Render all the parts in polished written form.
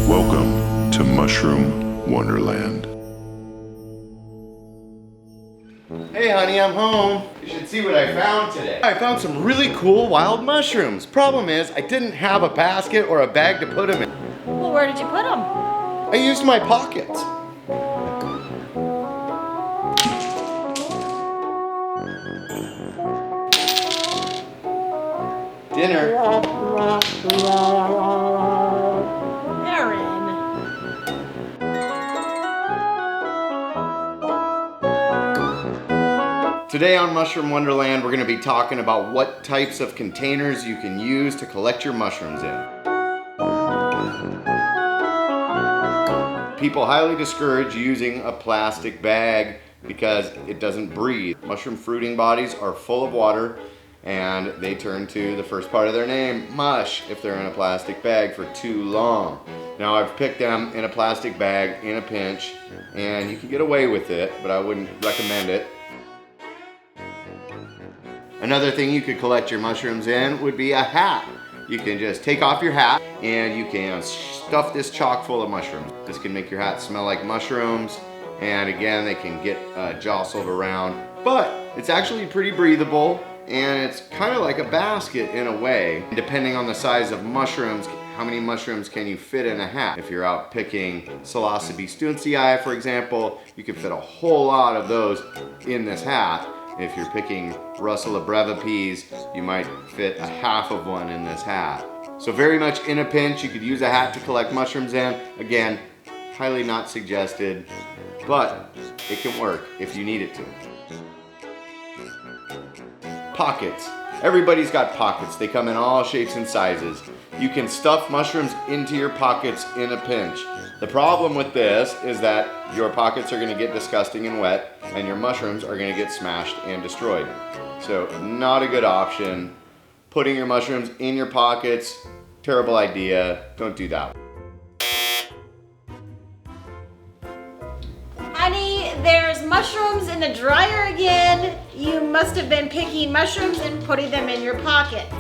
Welcome to Mushroom Wonderland. Hey honey, I'm home. You should see what I found today. I found some really cool wild mushrooms. Problem is, I didn't have a basket or a bag to put them in. Well, where did you put them? I used my pockets. Dinner. Aaron. Today on Mushroom Wonderland, we're going to be talking about what types of containers you can use to collect your mushrooms in. People highly discourage using a plastic bag because it doesn't breathe. Mushroom fruiting bodies are full of water and they turn to the first part of their name, mush, if they're in a plastic bag for too long. Now I've picked them in a plastic bag in a pinch and you can get away with it, but I wouldn't recommend it. Another thing you could collect your mushrooms in would be a hat. You can just take off your hat and you can stuff this chock full of mushrooms. This can make your hat smell like mushrooms, and again, they can get jostled around, but it's actually pretty breathable and it's kind of like a basket in a way. Depending on the size of mushrooms, how many mushrooms can you fit in a hat? If you're out picking Psilocybe stuentzii, for example, you can fit a whole lot of those in this hat. If you're picking Russula brevipees, you might fit a half of one in this hat. So very much in a pinch, you could use a hat to collect mushrooms in. Again, highly not suggested, but it can work if you need it to. Pockets. Everybody's got pockets. They come in all shapes and sizes. You can stuff mushrooms into your pockets in a pinch. The problem with this is that your pockets are going to get disgusting and wet, and your mushrooms are going to get smashed and destroyed. So not a good option. Putting your mushrooms in your pockets, terrible idea. Don't do that. Honey, there's mushrooms in the dryer again. You must have been picking mushrooms and putting them in your pockets.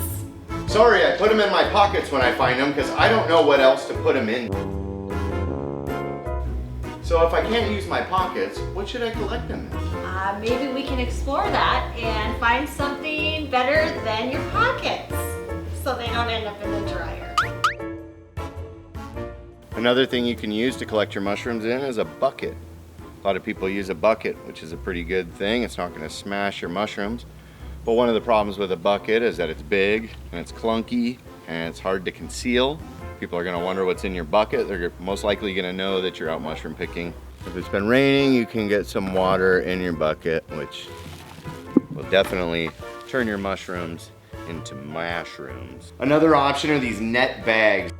Sorry, I put them in my pockets when I find them because I don't know what else to put them in. So if I can't use my pockets, what should I collect them in? Maybe we can explore that and find something better than your pockets so they don't end up in the dryer. Another thing you can use to collect your mushrooms in is a bucket. A lot of people use a bucket, which is a pretty good thing. It's not going to smash your mushrooms. But one of the problems with a bucket is that it's big and it's clunky and it's hard to conceal. People are going to wonder what's in your bucket. They're most likely going to know that you're out mushroom picking. If it's been raining, you can get some water in your bucket, which will definitely turn your mushrooms into mushrooms. Another option are these net bags.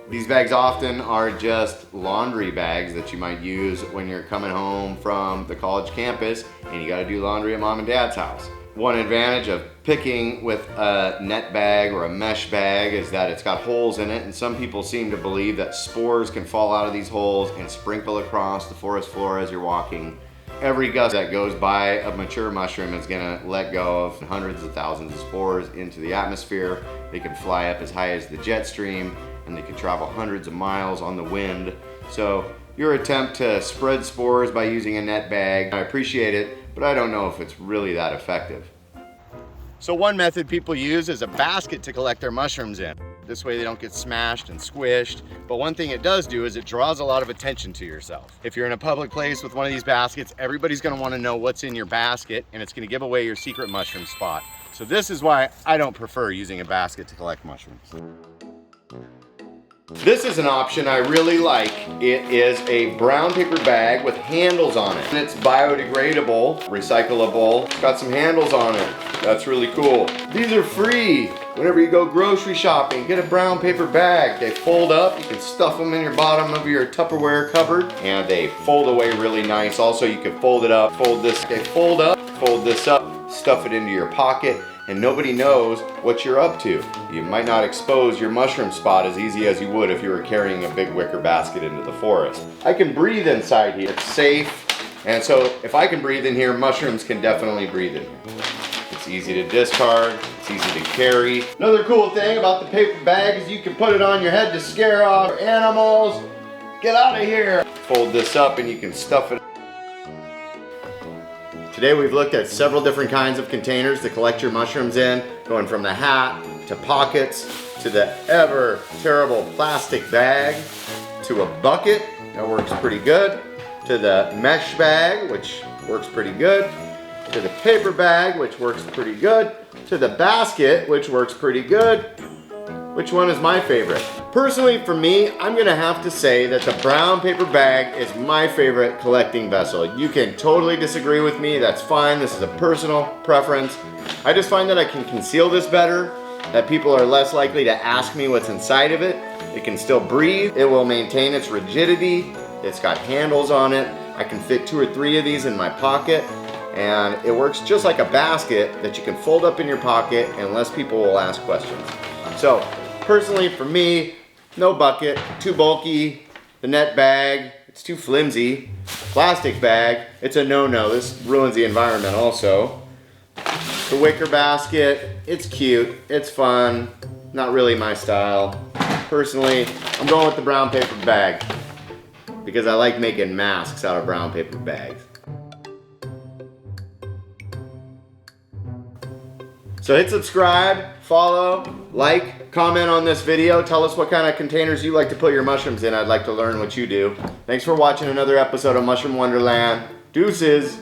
These bags often are just laundry bags that you might use when you're coming home from the college campus and you gotta do laundry at mom and dad's house. One advantage of picking with a net bag or a mesh bag is that it's got holes in it, and some people seem to believe that spores can fall out of these holes and sprinkle across the forest floor as you're walking. Every gust that goes by a mature mushroom is gonna let go of hundreds of thousands of spores into the atmosphere. They can fly up as high as the jet stream, and they can travel hundreds of miles on the wind. So your attempt to spread spores by using a net bag, I appreciate it, but I don't know if it's really that effective. So one method people use is a basket to collect their mushrooms in. This way they don't get smashed and squished. But one thing it does do is it draws a lot of attention to yourself. If you're in a public place with one of these baskets, everybody's gonna wanna know what's in your basket, and it's gonna give away your secret mushroom spot. So this is why I don't prefer using a basket to collect mushrooms. This is an option I really like. It is a brown paper bag with handles on it. And it's biodegradable, recyclable. It's got some handles on it. That's really cool. These are free. Whenever you go grocery shopping, get a brown paper bag. They fold up. You can stuff them in your bottom of your Tupperware cupboard, and they fold away really nice. Also, you can fold it up, fold this. They fold up, fold this up, stuff it into your pocket, and nobody knows what you're up to. You might not expose your mushroom spot as easy as you would if you were carrying a big wicker basket into the forest. I can breathe inside here. It's safe, and so if I can breathe in here, mushrooms can definitely breathe in here. It's easy to discard, it's easy to carry. Another cool thing about the paper bag is you can put it on your head to scare off animals. Get out of here. Fold this up and you can stuff it. Today we've looked at several different kinds of containers to collect your mushrooms in, going from the hat to pockets to the ever terrible plastic bag to a bucket that works pretty good, to the mesh bag, which works pretty good, to the paper bag, which works pretty good, to the basket, which works pretty good. Which one is my favorite? Personally, for me, I'm gonna have to say that the brown paper bag is my favorite collecting vessel. You can totally disagree with me, that's fine. This is a personal preference. I just find that I can conceal this better, that people are less likely to ask me what's inside of it. It can still breathe. It will maintain its rigidity. It's got handles on it. I can fit 2 or 3 of these in my pocket, and it works just like a basket that you can fold up in your pocket and less people will ask questions. So, personally for me, no bucket, too bulky. The net bag, it's too flimsy. Plastic bag, it's a no-no. This ruins the environment also. The wicker basket, it's cute, it's fun, not really my style. Personally, I'm going with the brown paper bag because I like making masks out of brown paper bags. So hit subscribe, follow, like, comment on this video. Tell us what kind of containers you like to put your mushrooms in. I'd like to learn what you do. Thanks for watching another episode of Mushroom Wonderland. Deuces.